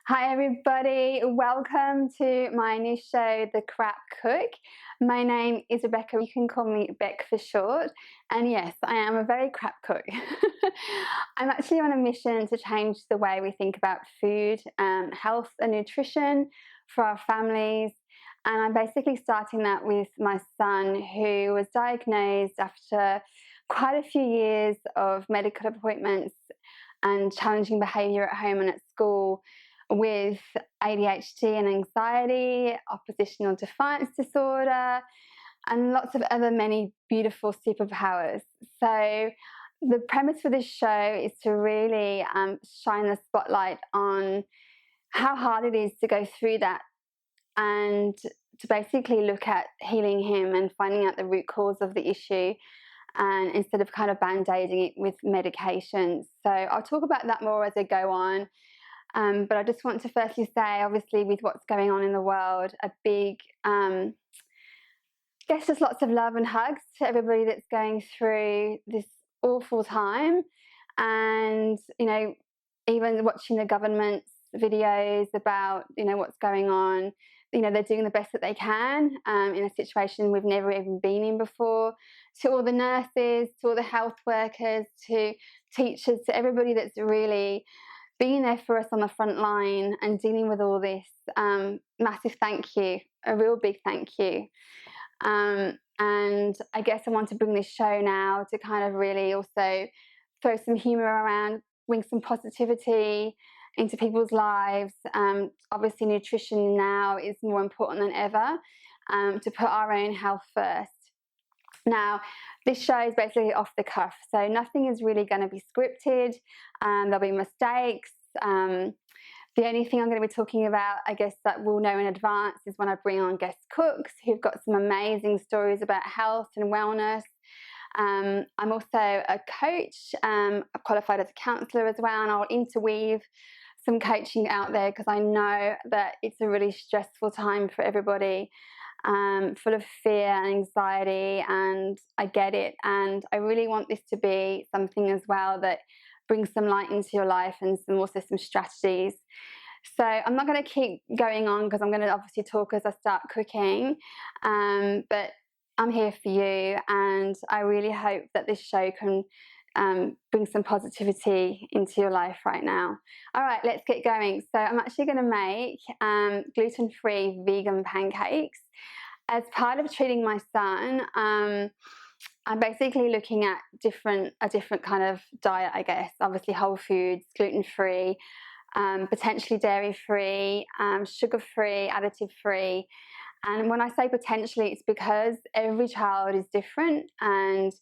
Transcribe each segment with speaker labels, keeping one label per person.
Speaker 1: Hi everybody, welcome to my new show, The Crap Cook. My name is Rebecca, you can call me Beck for short, and yes, I am a very crap cook. I'm actually on a mission to change the way we think about food, health and nutrition for our families, and I'm basically starting that with my son, who was diagnosed after quite a few years of medical appointments and challenging behaviour at home and at school, with ADHD and anxiety, oppositional defiance disorder, and lots of other many beautiful superpowers. So the premise for this show is to really shine the spotlight on how hard it is to go through that, and to basically look at healing him and finding out the root cause of the issue, and instead of kind of band-aiding it with medications. So I'll talk about that more as I go on. But I just want to firstly say, obviously, with what's going on in the world, a big, guess just lots of love and hugs to everybody that's going through this awful time. And, even watching the government's videos about, what's going on, they're doing the best that they can in a situation we've never even been in before. To all the nurses, to all the health workers, to teachers, to everybody that's really being there for us on the front line and dealing with all this, massive thank you, a real big thank you. And I guess I want to bring this show now to kind of really also throw some humour around, bring some positivity into people's lives. Obviously nutrition now is more important than ever, to put our own health first. Now, this show is basically off the cuff, so nothing is really going to be scripted. There'll be mistakes. The only thing I'm going to be talking about, I guess, that we'll know in advance is when I bring on guest cooks who've got some amazing stories about health and wellness. I'm also a coach. I've qualified as a counsellor as well, and I'll interweave some coaching out there because I know that it's a really stressful time for everybody. Full of fear and anxiety, and I get it, and I really want this to be something as well that brings some light into your life and also some strategies. So I'm not going to keep going on because I'm going to obviously talk as I start cooking, but I'm here for you, and I really hope that this show can bring some positivity into your life right now. All right, let's get going. So I'm actually going to make gluten-free vegan pancakes. As part of treating my son, I'm basically looking at a different kind of diet, I guess. Obviously whole foods, gluten-free, potentially dairy-free, sugar-free, additive-free. And when I say potentially, it's because every child is different, and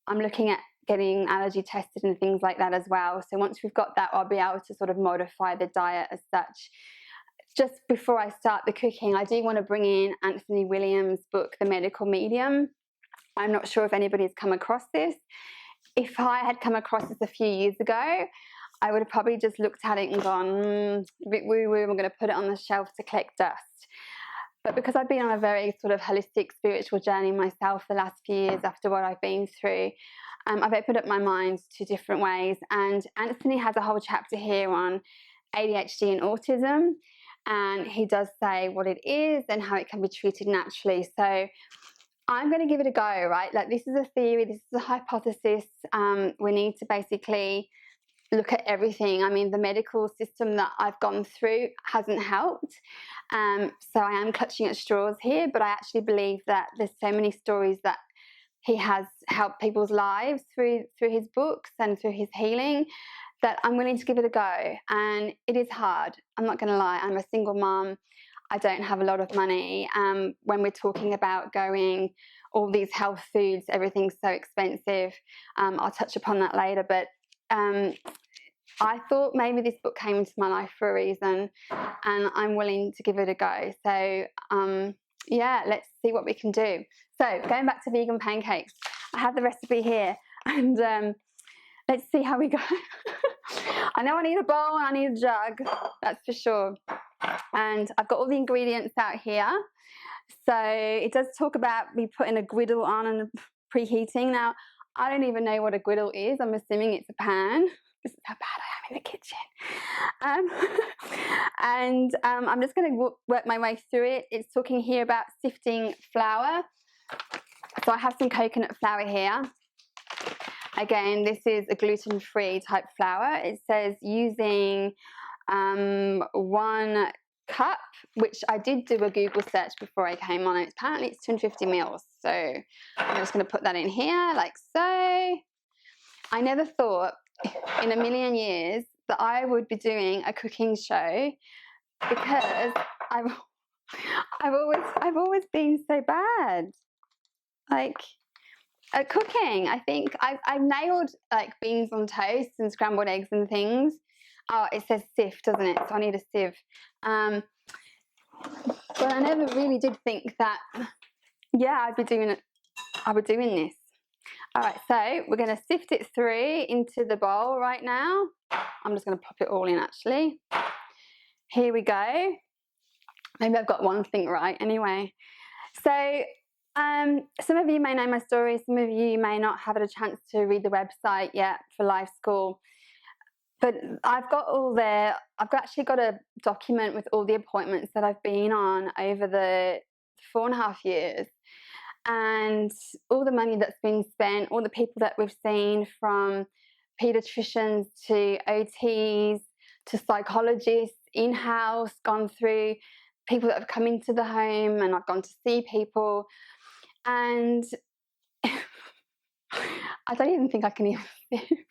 Speaker 1: I'm looking at getting allergy tested and things like that as well. So once we've got that, I'll be able to sort of modify the diet as such. Just before I start the cooking, I do want to bring in Anthony Williams' book, The Medical Medium. I'm not sure if anybody's come across this. If I had come across this a few years ago, I would have probably just looked at it and gone, a bit woo-woo, I'm going to put it on the shelf to collect dust. But because I've been on a very sort of holistic spiritual journey myself the last few years after what I've been through, I've opened up my mind to different ways. And Anthony has a whole chapter here on ADHD and autism, and he does say what it is and how it can be treated naturally. So I'm going to give it a go, right? Like, this is a theory, this is a hypothesis. We need to basically look at everything. I mean, the medical system that I've gone through hasn't helped. So I am clutching at straws here, but I actually believe that there's so many stories that he has helped people's lives through his books and through his healing, that I'm willing to give it a go. And it is hard, I'm not going to lie. I'm a single mom. I don't have a lot of money. When we're talking about going all these health foods, everything's so expensive. I'll touch upon that later, but I thought maybe this book came into my life for a reason, and I'm willing to give it a go. So yeah, let's see what we can do. So going back to vegan pancakes, I have the recipe here, and let's see how we go. I know I need a bowl and I need a jug, that's for sure. And I've got all the ingredients out here. So it does talk about me putting a griddle on and preheating. Now, I don't even know what a griddle is. I'm assuming it's a pan. This is how bad I am in the kitchen. And I'm just going to work my way through it. It's talking here about sifting flour. So I have some coconut flour here. Again, this is a gluten-free type flour. It says using 1 cup, which I did do a Google search before I came on. Apparently it's 250 mils. So I'm just going to put that in here like so. I never thought in a million years that I would be doing a cooking show, because I've always been so bad, like, at cooking. I think I've nailed like beans on toast and scrambled eggs and things. Oh, it says sift, doesn't it? So I need a sieve. But I never really did think that, yeah, I'd be doing it. I would be doing this. All right, so we're going to sift it through into the bowl right now. I'm just going to pop it all in, actually. Here we go. Maybe I've got one thing right anyway. So some of you may know my story. Some of you may not have had a chance to read the website yet for Life School. But I've actually got a document with all the appointments that I've been on over the 4.5 years, and all the money that's been spent, all the people that we've seen, from paediatricians to OTs to psychologists in-house, gone through people that have come into the home, and I've gone to see people, and I don't even think I can even sieve.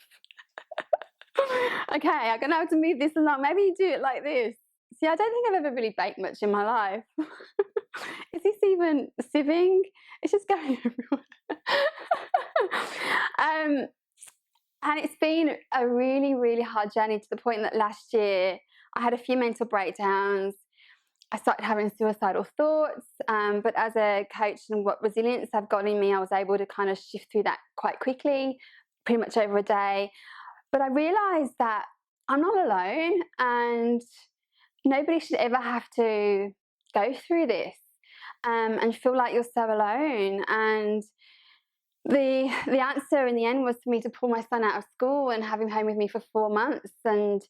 Speaker 1: Okay, I'm going to have to move this along. Maybe you do it like this. See, I don't think I've ever really baked much in my life. Is this even sieving? It's just going everywhere. And it's been a really, really hard journey, to the point that last year I had a few mental breakdowns. I started having suicidal thoughts, but as a coach and what resilience I've got in me, I was able to kind of shift through that quite quickly, pretty much over a day. But I realised that I'm not alone, and nobody should ever have to go through this and feel like you're so alone. And the answer in the end was for me to pull my son out of school and have him home with me for 4 months. And,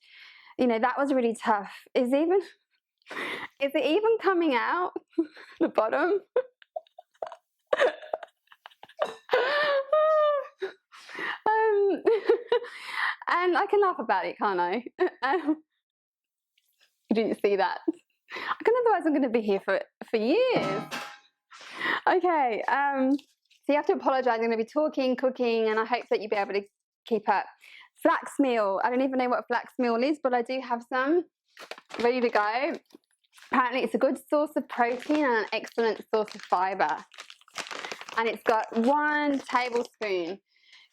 Speaker 1: you know, that was really tough. Is it even coming out the bottom? And I can laugh about it, can't I? You didn't see that. Otherwise I'm going to be here for years. Okay, so you have to apologise. I'm going to be talking, cooking, and I hope that you'll be able to keep up. Flax meal. I don't even know what flax meal is, but I do have some ready to go. Apparently it's a good source of protein and an excellent source of fibre. And it's got 1 tablespoon.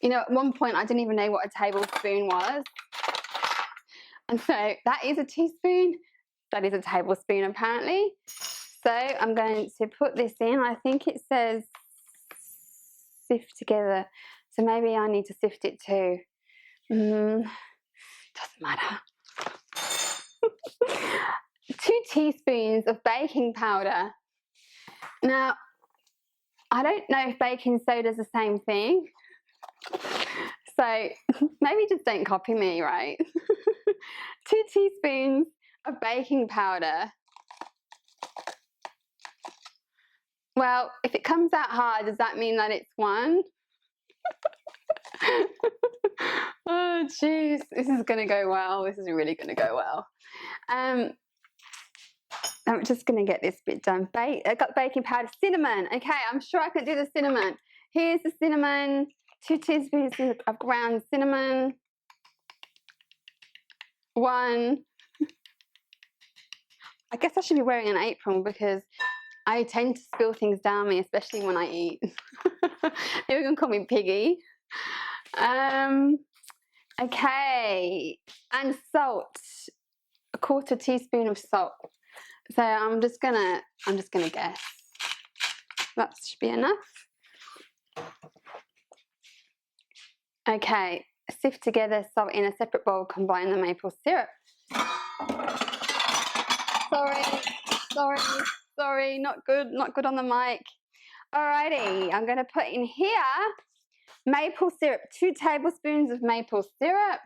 Speaker 1: You know, at one point I didn't even know what a tablespoon was. And so that is a teaspoon. That is a tablespoon, apparently. So I'm going to put this in. I think it says sift together. So maybe I need to sift it too. Doesn't matter. 2 teaspoons of baking powder. Now, I don't know if baking soda is the same thing. So maybe just don't copy me, right? 2 teaspoons of baking powder. Well, if it comes out hard, does that mean that it's 1? Oh, jeez. This is going to go well. This is really going to go well. I'm just going to get this bit done. I got baking powder. Cinnamon. Okay, I'm sure I can do the cinnamon. Here's the cinnamon. 2 teaspoons of ground cinnamon. 1. I guess I should be wearing an apron because I tend to spill things down me, especially when I eat. You're going to call me Piggy. Okay, and salt. 1/4 teaspoon of salt. So I'm just gonna guess. That should be enough. Okay, sift together salt in a separate bowl, combine the maple syrup. Sorry, not good on the mic. Alrighty, I'm gonna put in here maple syrup, 2 tablespoons of maple syrup.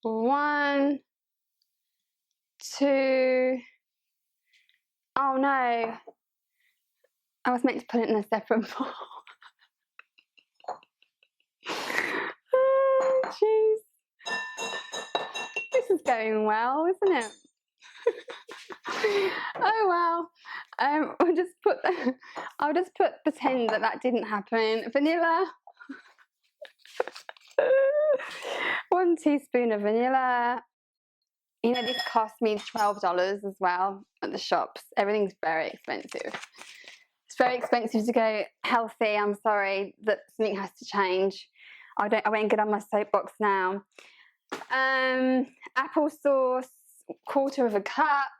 Speaker 1: 1, 2. Oh no, I was meant to put it in a separate bowl. Oh jeez, this is going well, isn't it? Oh well. I'll just pretend that didn't happen. Vanilla. 1 teaspoon of vanilla. You know, this cost me $12 as well at the shops. Everything's very expensive. It's very expensive to go healthy. I'm sorry, that something has to change. I won't get on my soapbox now. Applesauce, 1/4 cup.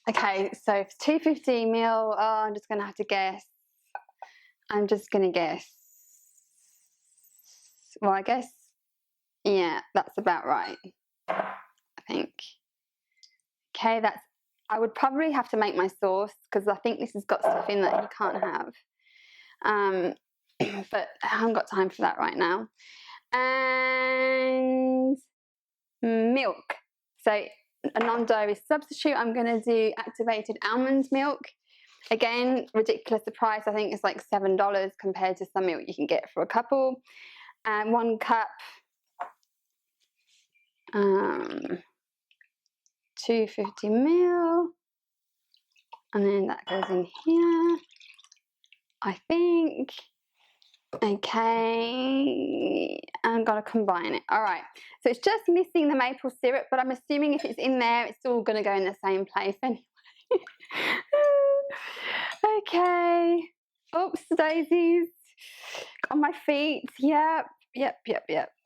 Speaker 1: Okay, so it's 250 ml. Oh, I'm just gonna have to guess. I'm just gonna guess. Well, I guess, yeah, that's about right, I think. Okay, I would probably have to make my sauce because I think this has got stuff in that you can't have. But I haven't got time for that right now. And milk. So a non-dairy substitute, I'm going to do activated almond milk. Again, ridiculous the price. I think it's like $7 compared to some milk you can get for a couple. And 1 cup, 250 ml, and then that goes in here, I think. Okay, I'm gonna combine it. All right, so it's just missing the maple syrup, but I'm assuming if it's in there, it's all gonna go in the same place anyway. Okay. Oops, daisies. On my feet. Yep.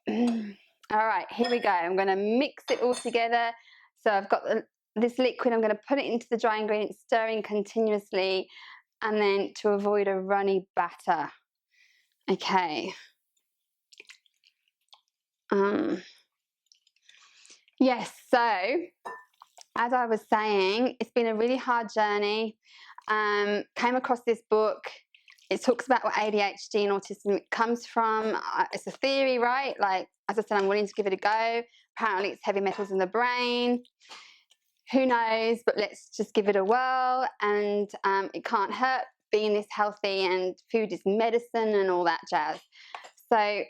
Speaker 1: All right, here we go. I'm going to mix it all together. So I've got this liquid. I'm going to put it into the dry ingredients, stirring continuously, and then to avoid a runny batter. Okay. Yes, so as I was saying, it's been a really hard journey. Came across this book. It talks about what ADHD and autism comes from. It's a theory, right? Like, as I said, I'm willing to give it a go. Apparently it's heavy metals in the brain. Who knows, but let's just give it a whirl. And it can't hurt being this healthy, and food is medicine and all that jazz. So,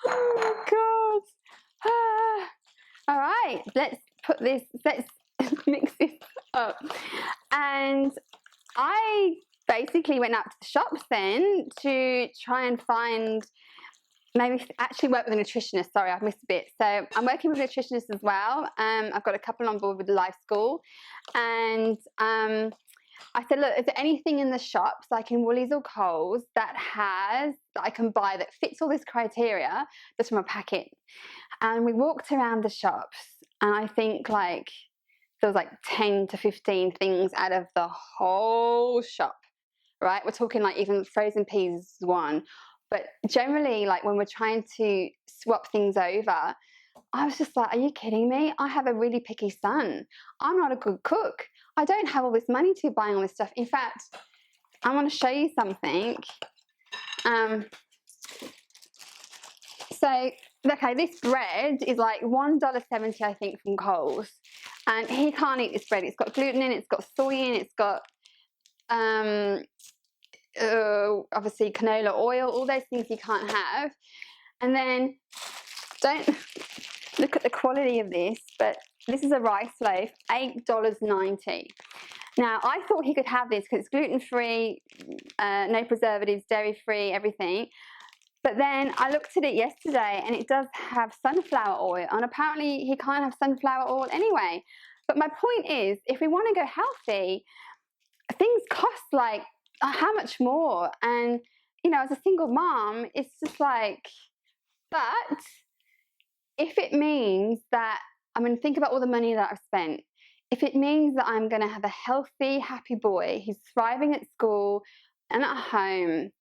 Speaker 1: oh my God. All right, let's mix this up. And I basically went out to the shops then to try and find, maybe actually work with a nutritionist. Sorry, I've missed a bit. So I'm working with a nutritionist as well. I've got a couple on board with the Life School. And I said, look, is there anything in the shops, like in Woolies or Coles, that I can buy that fits all this criteria just from a packet? And we walked around the shops, and I think like there was like 10 to 15 things out of the whole shop, right? We're talking like even frozen peas is one. But generally, like when we're trying to swap things over, I was just like, are you kidding me? I have a really picky son. I'm not a good cook. I don't have all this money to be buying all this stuff. In fact, I want to show you something. So, okay, this bread is like $1.70, I think, from Coles. And he can't eat this bread. It's got gluten in it, it's got soy in it, it's got obviously canola oil, all those things you can't have. And then don't look at the quality of this, but this is a rice loaf, $8.90. Now, I thought he could have this because it's gluten-free, no preservatives, dairy-free, everything. But then I looked at it yesterday and it does have sunflower oil, and apparently he can't have sunflower oil anyway. But my point is, if we want to go healthy, things cost like how much more? And, you know, as a single mom, it's just like, but if it means that, I mean, think about all the money that I've spent. If it means that I'm going to have a healthy, happy boy who's thriving at school and at home,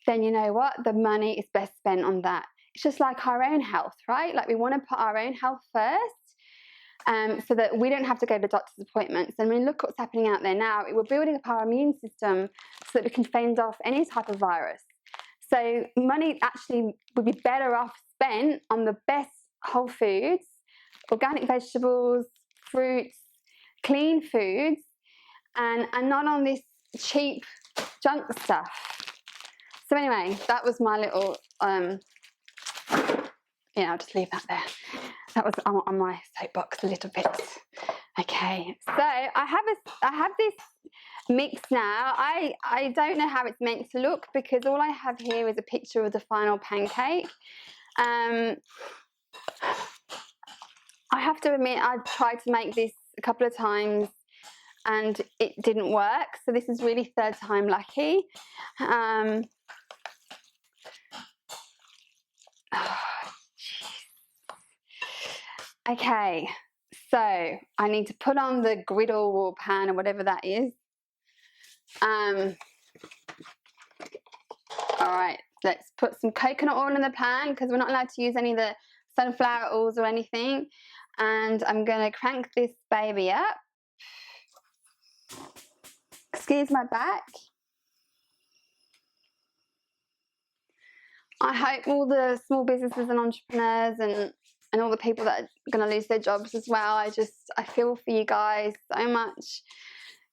Speaker 1: then you know what? The money is best spent on that. It's just like our own health, right? Like we want to put our own health first, so that we don't have to go to doctor's appointments. And when we look what's happening out there now, we're building up our immune system so that we can fend off any type of virus. So money actually would be better off spent on the best whole foods, organic vegetables, fruits, clean foods, and not on this cheap junk stuff. So anyway, that was my little, yeah, I'll just leave that there. That was on my soapbox a little bit. Okay, so I have this mix now. I don't know how it's meant to look because all I have here is a picture of the final pancake. I have to admit I've tried to make this a couple of times and it didn't work, so this is really third time lucky. Okay, so I need to put on the griddle or pan or whatever that is. All right, let's put some coconut oil in the pan because we're not allowed to use any of the sunflower oils or anything. And I'm going to crank this baby up. Excuse my back. I hope all the small businesses and entrepreneurs and all the people that are going to lose their jobs as well. I feel for you guys so much.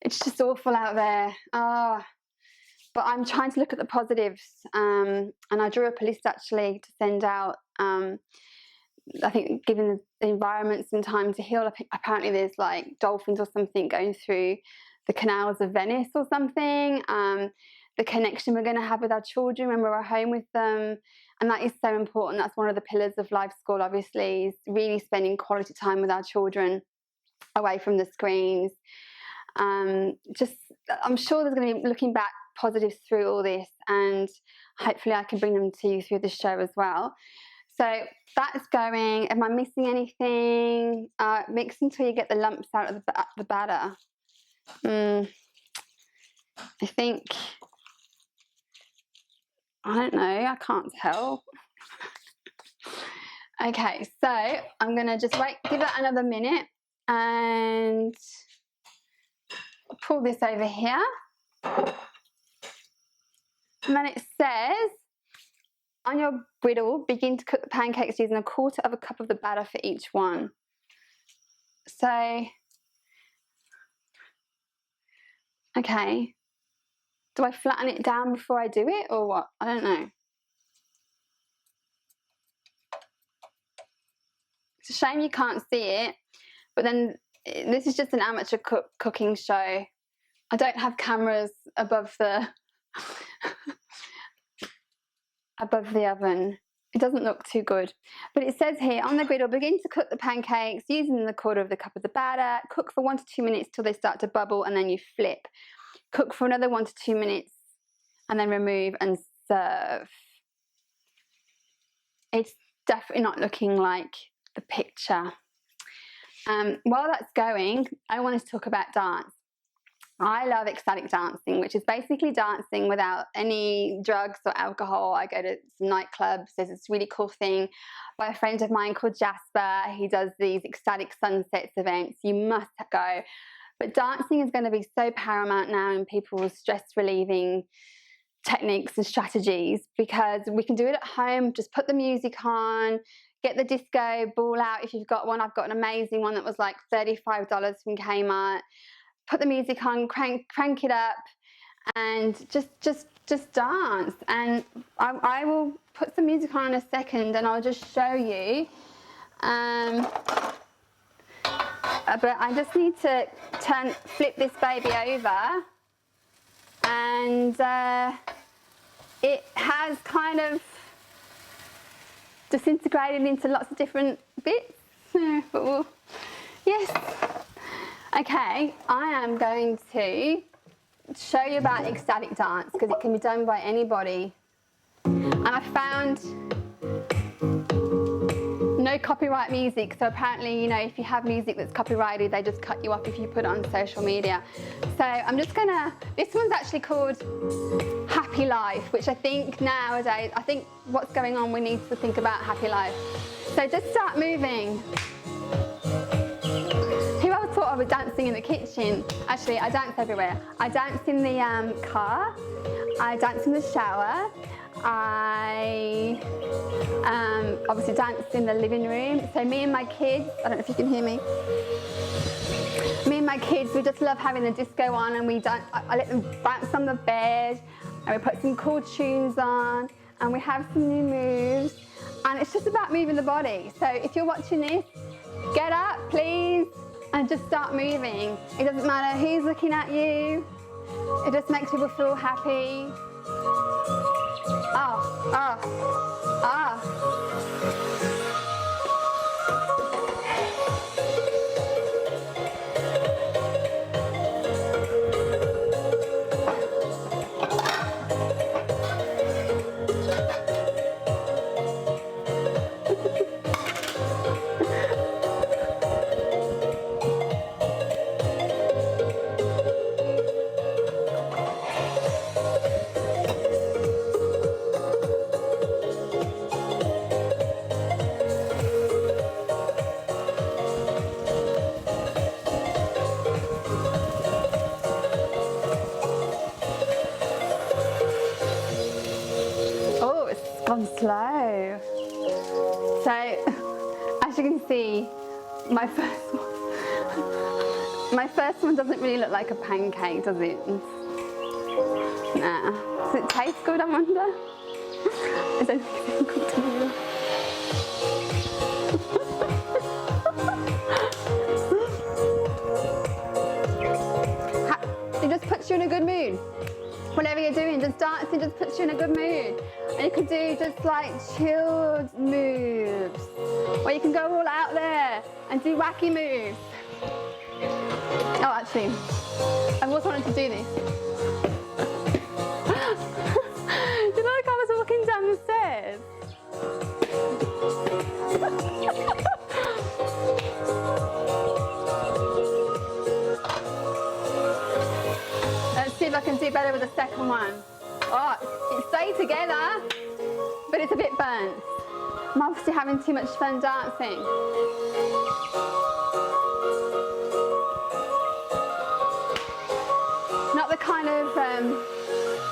Speaker 1: It's just awful out there. But I'm trying to look at the positives, and I drew up a list actually to send out. I think giving the environment some time to heal. Apparently there's like dolphins or something going through the canals of Venice or something. The connection we're going to have with our children when we're at home with them, and that is so important. That's one of the pillars of Life School, obviously, is really spending quality time with our children away from the screens. I'm sure there's going to be looking back positives through all this, and hopefully I can bring them to you through the show as well. So that's going. Am I missing anything? Mix until you get the lumps out of the batter. I think, I don't know, I can't tell. Okay, so I'm going to just give it another minute and pull this over here. And then it says, on your griddle, begin to cook the pancakes using 1/4 cup of the batter for each one. So, okay. Do I flatten it down before I do it or what? I don't know. It's a shame you can't see it, but then this is just an amateur cooking show. I don't have cameras above the above the oven. It doesn't look too good. But it says here, on the griddle, begin to cook the pancakes using 1/4 cup of the batter. Cook for 1 to 2 minutes till they start to bubble, and then you flip. Cook for another 1 to 2 minutes and then remove and serve. It's definitely not looking like the picture. While that's going, I wanted to talk about dance. I love ecstatic dancing, which is basically dancing without any drugs or alcohol. I go to some nightclubs. There's this really cool thing by a friend of mine called Jasper. He does these ecstatic sunsets events. You must go. But dancing is going to be so paramount now in people's stress relieving techniques and strategies, because we can do it at home. Just put the music on, get the disco ball out if you've got one. I've got an amazing one that was like $35 from Kmart. Put the music on, crank it up, and just dance. And I will put some music on in a second, and I'll just show you. But I just need to flip this baby over, and it has kind of disintegrated into lots of different bits. But yes. Okay, I am going to show you about ecstatic dance because it can be done by anybody. And I found no copyright music, so apparently, you know, if you have music that's copyrighted, they just cut you off if you put it on social media. So I'm just gonna, this one's actually called Happy Life, which I think nowadays, I think what's going on, we need to think about happy life. So just start moving. I was dancing in the kitchen. Actually, I dance everywhere. I dance in the car, I dance in the shower, I obviously danced in the living room. So me and my kids, I don't know if you can hear me. Me and my kids, we just love having the disco on, and I let them bounce on the bed, and we put some cool tunes on, and we have some new moves, and it's just about moving the body. So if you're watching this, get up, please, and just start moving. It doesn't matter who's looking at you. It just makes people feel happy. Ah, ah, ah. Gone slow. So, as you can see, my first one doesn't really look like a pancake, does it? Nah. Does it taste good, I wonder? I don't think it's good to me. It just puts you in a good mood. Whatever you're doing, just dancing just puts you in a good mood. And you can do just like chilled moves, or you can go all out there and do wacky moves. Oh, actually, I've always wanted to do this. You know, like I was walking down the stairs. Let's see if I can do better with the second one. Oh, it stayed together, but it's a bit burnt. I'm obviously having too much fun dancing. Not the kind of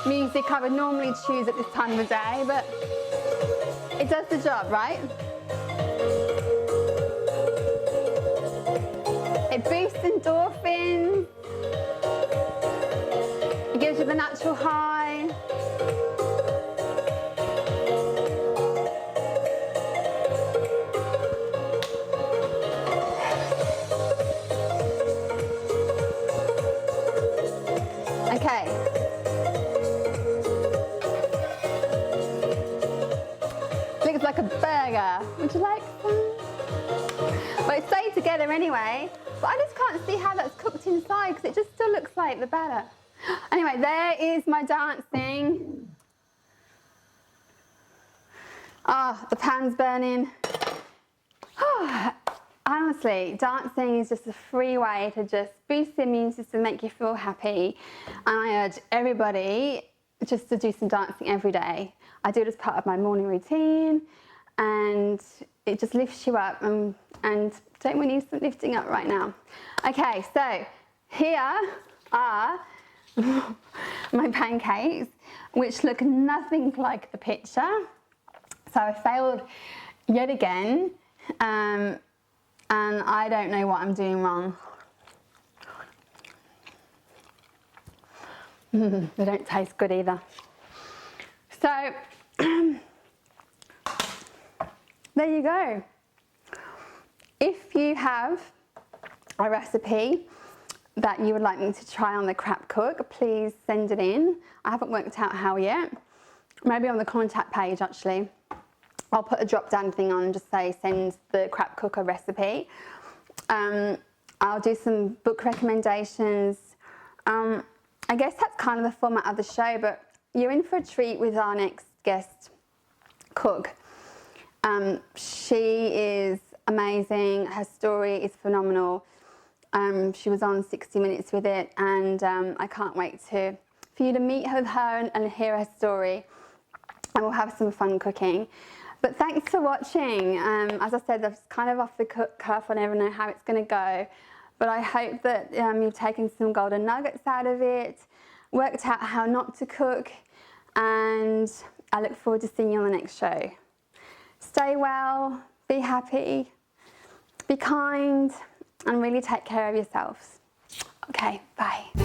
Speaker 1: music I would normally choose at this time of the day, but it does the job, right? It boosts endorphins. It gives you the natural high. Okay. Looks like a burger. Would you like some? Well, it stayed together anyway, but I just can't see how that's cooked inside because it just still looks like the batter. Anyway, there is my dancing. Ah, the pan's burning. Honestly, dancing is just a free way to just boost the immune system, make you feel happy. And I urge everybody just to do some dancing every day. I do it as part of my morning routine, and it just lifts you up, and don't we need some lifting up right now? Okay, so here are my pancakes, which look nothing like the picture. So I failed yet again, and I don't know what I'm doing wrong. They don't taste good either. So there you go. If you have a recipe that you would like me to try on the crap cook, please send it in. I haven't worked out how yet. Maybe on the contact page, actually. I'll put a drop down thing on and just say send the crap cooker recipe. I'll do some book recommendations. I guess that's kind of the format of the show, but you're in for a treat with our next guest cook. She is amazing. Her story is phenomenal. She was on 60 Minutes with it, and I can't wait for you to meet her and hear her story, and we'll have some fun cooking. But thanks for watching. As I said, that's kind of off the cuff. I never know how it's going to go. But I hope that you've taken some golden nuggets out of it, worked out how not to cook, and I look forward to seeing you on the next show. Stay well, be happy, be kind, and really take care of yourselves. Okay, bye.